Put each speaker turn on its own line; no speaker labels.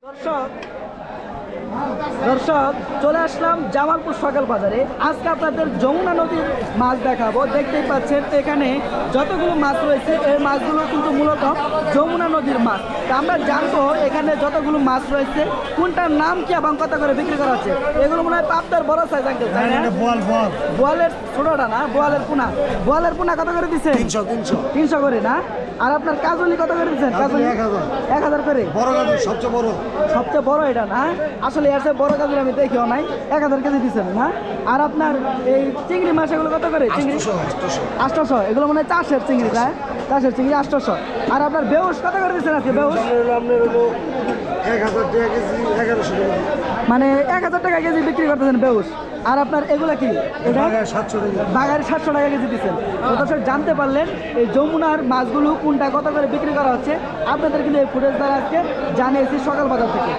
দর্শক দর্শক চলে আসলাম জামালপুর সকাল বাজারে। আজকে আপনাদের যমুনা নদীর মাছ দেখাবো। দেখতেই পাচ্ছেন এখানে যতগুলো মাছ রয়েছে এই মাছগুলো কিন্তু মূলত যমুনা নদীর মাছ। তা আমরা জানবো এখানে যতগুলো মাছ রয়েছে কোনটার নাম কি এবং কত করে বিক্রি করা হচ্ছে। এগুলো মনে হয় পাবদার বড় সাইজ আঙ্কেল, তাই না? বোয়ালের ছোটটা না, বোয়ালের পোনা কত করে দিচ্ছেন? 300 করে না? আর আপনার কাজলি কত করে দিচ্ছেন? কাজলি 1000 করে।
বড় কাজলি
সবচেয়ে বড় এটা না? আসলে এর চেয়ে বড় কাজলি আমি দেখিও নাই। 1000 কেজি দিচ্ছেন না? আর আপনার এই চিংড়ি মাছ এগুলো কত করে? চিংড়ি 800। এগুলো মনে হয় চাষের চিংড়ি, তাই? চাষের চিংড়ি 800। আর আপনার বেউস কত করে দিচ্ছেন আজকে? বেউস
আপনার হলো 1000 টাকা কেজি, 1100 টাকা
মানে 1000 টাকা কেজি বিক্রি করতেছেন বেউস। আর আপনার এগুলা কি? এটা
বাগায় 700 টাকা।
বাগারে 700 টাকা কেজি দিচ্ছেন। দর্শক জানতে পারলেন এই যমুনার মাছগুলো কোনটা কত করে বিক্রি করা হচ্ছে। আপনাদের কিন্তু এই ফুটেজ দ্বারা আজকে জানিয়েছি সকাল বাজার থেকে।